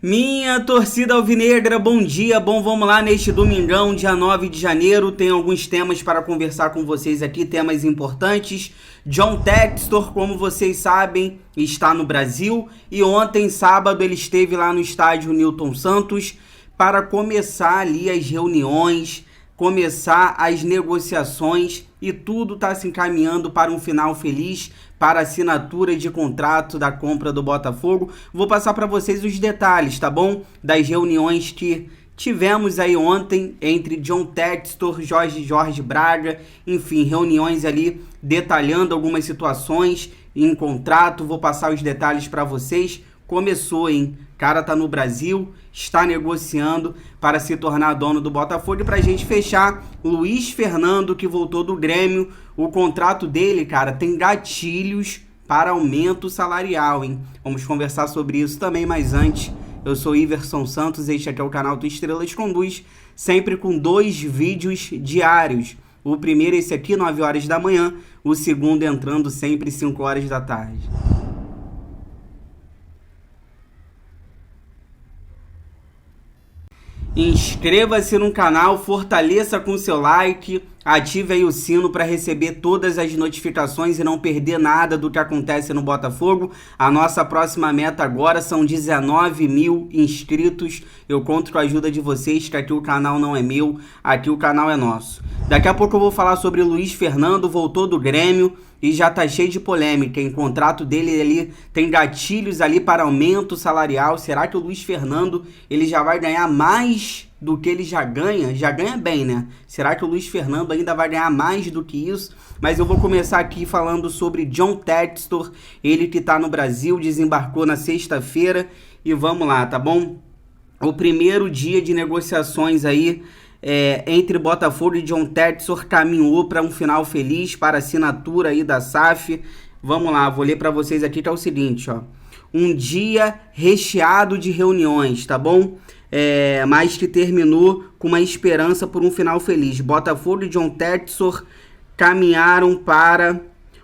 Minha torcida alvinegra, bom dia, vamos lá neste domingão, dia 9 de janeiro, tem alguns temas para conversar com vocês aqui, temas importantes. John Textor, como vocês sabem, está no Brasil e ontem, sábado, ele esteve lá no estádio Newton Santos para começar ali as reuniões, começar as negociações e tudo está se encaminhando para um final feliz, para a assinatura de contrato da compra do Botafogo. Vou passar para vocês os detalhes, tá bom? Das reuniões que tivemos aí ontem entre John Textor, Jorge Braga, enfim, reuniões ali detalhando algumas situações em contrato. Vou passar os detalhes para vocês. Começou, hein? O cara tá no Brasil, está negociando para se tornar dono do Botafogo. E pra gente fechar, Luiz Fernando, que voltou do Grêmio, o contrato dele, cara, tem gatilhos para aumento salarial, hein? Vamos conversar sobre isso também, mas antes, eu sou Iverson Santos, este aqui é o canal do Estrelas Conduz, sempre com 2 vídeos diários. O primeiro, esse aqui, 9 horas da manhã, o segundo entrando sempre 5 horas da tarde. Inscreva-se no canal, fortaleça com seu like, ative aí o sino para receber todas as notificações e não perder nada do que acontece no Botafogo. A nossa próxima meta agora são 19 mil inscritos. Eu conto com a ajuda de vocês, que aqui o canal não é meu, aqui o canal é nosso. Daqui a pouco eu vou falar sobre Luiz Fernando, voltou do Grêmio e já tá cheio de polêmica. Em contrato dele ali tem gatilhos ali para aumento salarial. Será que o Luiz Fernando ele já vai ganhar mais do que ele já ganha? Já ganha bem, né? Será que o Luiz Fernando ainda vai ganhar mais do que isso? Mas eu vou começar aqui falando sobre John Textor, ele que tá no Brasil, desembarcou na sexta-feira e vamos lá, tá bom? O primeiro dia de negociações aí entre Botafogo e John Textor caminhou para um final feliz, para a assinatura aí da SAF. Vamos lá, vou ler para vocês aqui que é o seguinte, ó. Um dia recheado de reuniões, tá bom? Mas que terminou com uma esperança por um final feliz. Botafogo e John Textor caminharam para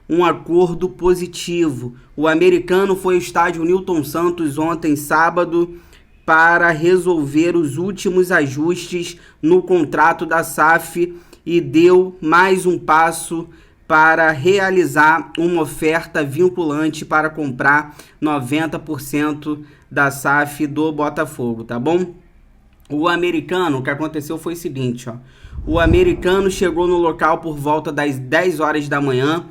um acordo positivo. O americano foi ao estádio Newton Santos ontem, sábado, para resolver os últimos ajustes no contrato da SAF e deu mais um passo para realizar uma oferta vinculante para comprar 90% da SAF do Botafogo, tá bom? O americano, o que aconteceu foi o seguinte, ó. O americano chegou no local por volta das 10 horas da manhã,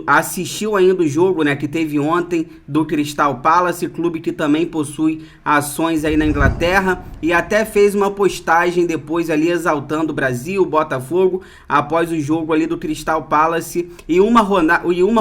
assistiu ainda o jogo, né, que teve ontem do Crystal Palace, clube que também possui ações aí na Inglaterra, e até fez uma postagem depois ali exaltando o Brasil, o Botafogo, após o jogo ali do Crystal Palace e uma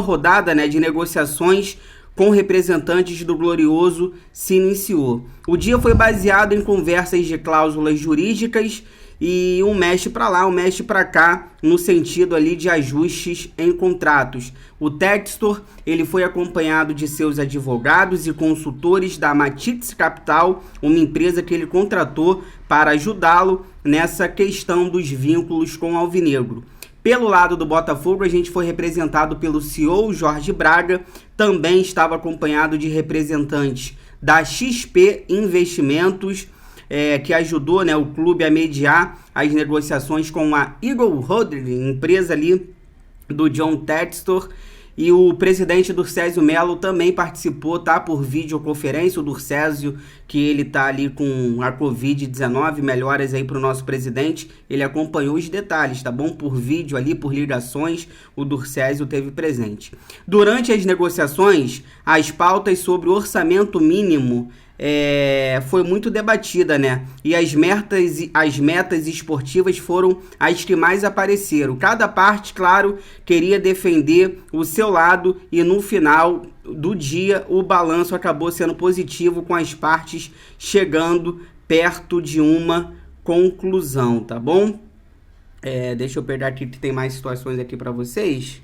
rodada, né, de negociações com representantes do Glorioso se iniciou. O dia foi baseado em conversas de cláusulas jurídicas e um mexe para lá, um mexe para cá, no sentido ali de ajustes em contratos. O Textor, ele foi acompanhado de seus advogados e consultores da Matix Capital, uma empresa que ele contratou para ajudá-lo nessa questão dos vínculos com o Alvinegro. Pelo lado do Botafogo, a gente foi representado pelo CEO Jorge Braga, também estava acompanhado de representantes da XP Investimentos, que ajudou, né, o clube a mediar as negociações com a Eagle Holding, empresa ali do John Textor, e o presidente Durcésio Melo também participou, tá, por videoconferência. O Durcésio, que ele tá ali com a Covid-19, melhoras aí pro nosso presidente, ele acompanhou os detalhes, tá bom? Por vídeo ali, por ligações, o Durcésio teve presente. Durante as negociações, as pautas sobre o orçamento mínimo foi muito debatida, né? E as metas esportivas foram as que mais apareceram. Cada parte, claro, queria defender o seu lado e no final do dia o balanço acabou sendo positivo, com as partes chegando perto de uma conclusão, tá bom? Deixa eu pegar aqui que tem mais situações aqui para vocês.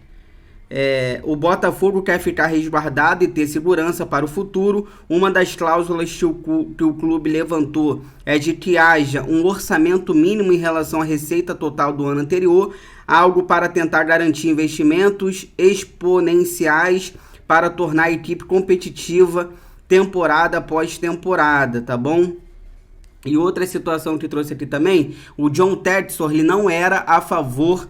O Botafogo quer ficar resguardado e ter segurança para o futuro. Uma das cláusulas que o clube levantou é de que haja um orçamento mínimo em relação à receita total do ano anterior, algo para tentar garantir investimentos exponenciais para tornar a equipe competitiva temporada após temporada, tá bom? E outra situação que trouxe aqui também, o John Textor, ele não era a favor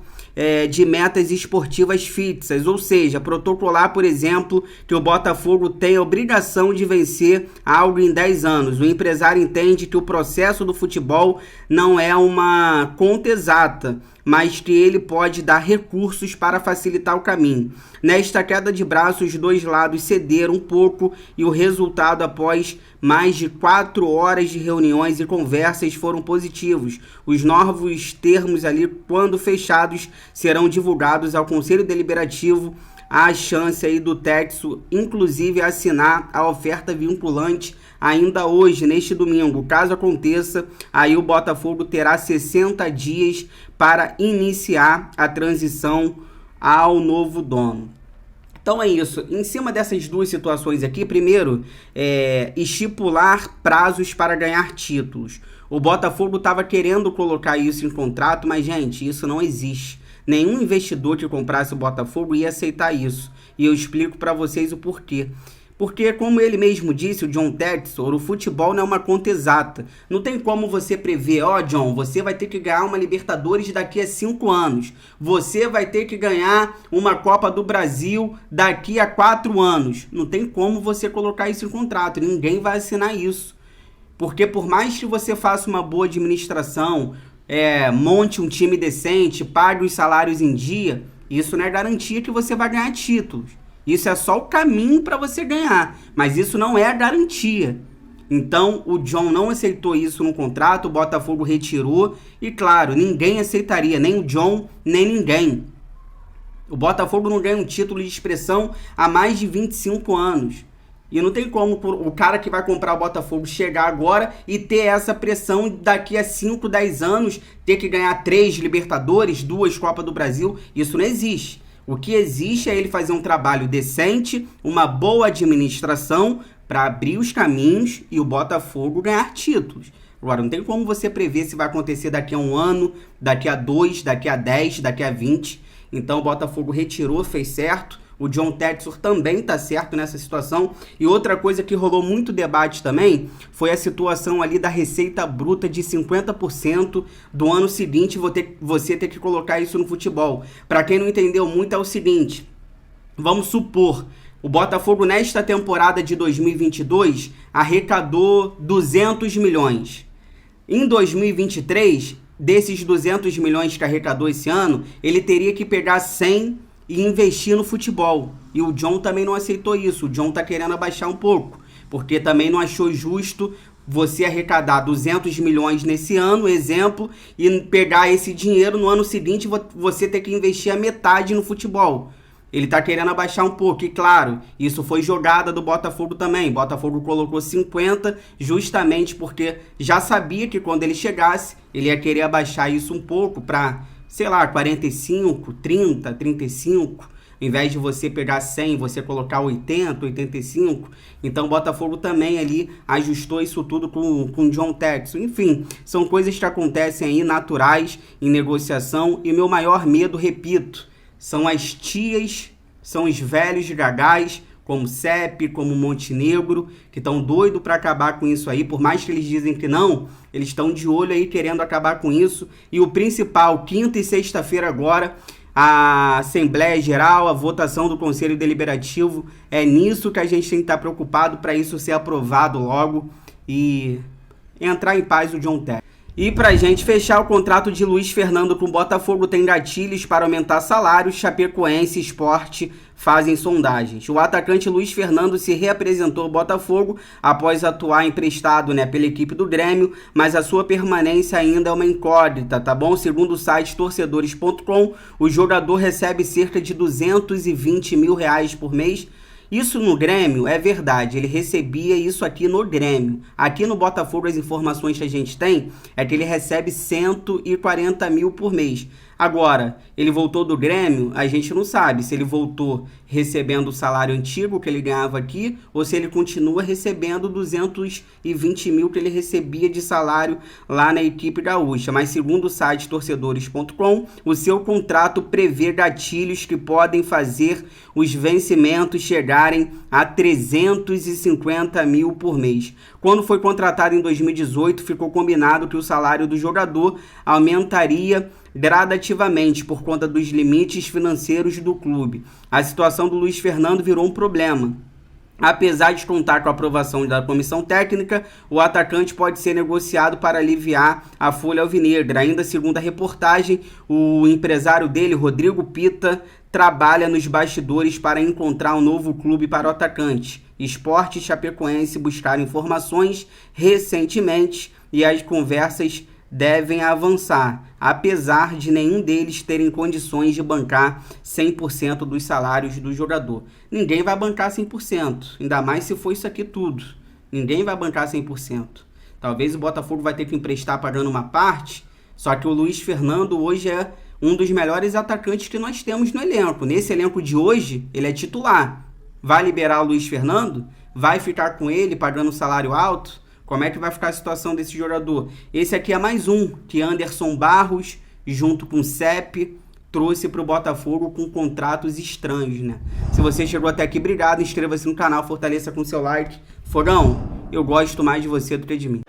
de metas esportivas fixas, ou seja, protocolar, por exemplo, que o Botafogo tem a obrigação de vencer algo em 10 anos. O empresário entende que o processo do futebol não é uma conta exata, mas que ele pode dar recursos para facilitar o caminho. Nesta queda de braços, os dois lados cederam um pouco e o resultado, após mais de 4 horas de reuniões e conversas, foram positivos. Os novos termos ali, quando fechados, serão divulgados ao Conselho Deliberativo. Há a chance aí do Texo, inclusive, assinar a oferta vinculante ainda hoje, neste domingo. Caso aconteça, aí o Botafogo terá 60 dias para iniciar a transição ao novo dono. Então é isso. Em cima dessas duas situações aqui, primeiro, estipular prazos para ganhar títulos. O Botafogo estava querendo colocar isso em contrato, mas, gente, isso não existe. Nenhum investidor que comprasse o Botafogo ia aceitar isso. E eu explico para vocês o porquê. Porque, como ele mesmo disse, o John Textor, o futebol não é uma conta exata. Não tem como você prever, John, você vai ter que ganhar uma Libertadores daqui a 5 anos. Você vai ter que ganhar uma Copa do Brasil daqui a 4 anos. Não tem como você colocar isso em contrato. Ninguém vai assinar isso. Porque por mais que você faça uma boa administração, monte um time decente, pague os salários em dia, isso não é garantia que você vai ganhar títulos. Isso é só o caminho para você ganhar, mas isso não é a garantia. Então, o John não aceitou isso no contrato, o Botafogo retirou e, claro, ninguém aceitaria, nem o John, nem ninguém. O Botafogo não ganha um título de expressão há mais de 25 anos. E não tem como o cara que vai comprar o Botafogo chegar agora e ter essa pressão daqui a 5, 10 anos, ter que ganhar 3 Libertadores, 2 Copas do Brasil. Isso não existe. O que existe é ele fazer um trabalho decente, uma boa administração para abrir os caminhos e o Botafogo ganhar títulos. Agora, não tem como você prever se vai acontecer daqui a 1 ano, daqui a 2, daqui a 10, daqui a 20. Então, o Botafogo retirou, fez certo. O John Textor também está certo nessa situação. E outra coisa que rolou muito debate também foi a situação ali da receita bruta de 50% do ano seguinte, você ter que colocar isso no futebol. Para quem não entendeu muito, é o seguinte: vamos supor, o Botafogo nesta temporada de 2022 arrecadou 200 milhões. Em 2023, desses 200 milhões que arrecadou esse ano, ele teria que pegar 100 e investir no futebol. E o John também não aceitou isso. O John tá querendo abaixar um pouco, porque também não achou justo você arrecadar 200 milhões nesse ano, exemplo, e pegar esse dinheiro no ano seguinte você ter que investir a metade no futebol. Ele tá querendo abaixar um pouco, e claro, isso foi jogada do Botafogo também. O Botafogo colocou 50 justamente porque já sabia que quando ele chegasse, ele ia querer abaixar isso um pouco para, sei lá, 45, 30, 35, em vez de você pegar 100, você colocar 80, 85. Então o Botafogo também ali ajustou isso tudo com o John Textor. Enfim, são coisas que acontecem aí naturais em negociação, e meu maior medo, repito, são as tias, são os velhos gagás, como CEP, como Montenegro, que estão doidos para acabar com isso aí. Por mais que eles dizem que não, eles estão de olho aí querendo acabar com isso. E o principal, quinta e sexta-feira agora, a Assembleia Geral, a votação do Conselho Deliberativo, é nisso que a gente tem que estar preocupado, para isso ser aprovado logo e entrar em paz o John Textor. E pra gente fechar, o contrato de Luiz Fernando com o Botafogo tem gatilhos para aumentar salários. Chapecoense e Sport fazem sondagens. O atacante Luiz Fernando se reapresentou ao Botafogo após atuar emprestado, pela equipe do Grêmio, mas a sua permanência ainda é uma incógnita, tá bom? Segundo o site torcedores.com, o jogador recebe cerca de 220 mil reais por mês. Isso no Grêmio é verdade, ele recebia isso aqui no Grêmio. Aqui no Botafogo, as informações que a gente tem é que ele recebe 140 mil por mês. Agora, ele voltou do Grêmio, a gente não sabe se ele voltou recebendo o salário antigo que ele ganhava aqui ou se ele continua recebendo 220 mil que ele recebia de salário lá na equipe gaúcha. Mas segundo o site torcedores.com, o seu contrato prevê gatilhos que podem fazer os vencimentos chegarem a 350 mil por mês. Quando foi contratado em 2018, ficou combinado que o salário do jogador aumentaria gradativamente por conta dos limites financeiros do clube. A situação do Luiz Fernando virou um problema. Apesar de contar com a aprovação da comissão técnica, o atacante pode ser negociado para aliviar a folha alvinegra. Ainda segundo a reportagem, o empresário dele, Rodrigo Pita, trabalha nos bastidores para encontrar um novo clube para o atacante. Sport e Chapecoense buscaram informações recentemente e as conversas devem avançar, apesar de nenhum deles terem condições de bancar 100% dos salários do jogador. Ninguém vai bancar 100%, ainda mais se for isso aqui tudo. Ninguém vai bancar 100%. Talvez o Botafogo vai ter que emprestar pagando uma parte, só que o Luiz Fernando hoje é um dos melhores atacantes que nós temos no elenco. Nesse elenco de hoje, ele é titular. Vai liberar o Luiz Fernando? Vai ficar com ele pagando salário alto? Como é que vai ficar a situação desse jogador? Esse aqui é mais um que Anderson Barros, junto com o CEP, trouxe para o Botafogo com contratos estranhos, né? Se você chegou até aqui, obrigado. Inscreva-se no canal, fortaleça com seu like. Fogão, eu gosto mais de você do que de mim.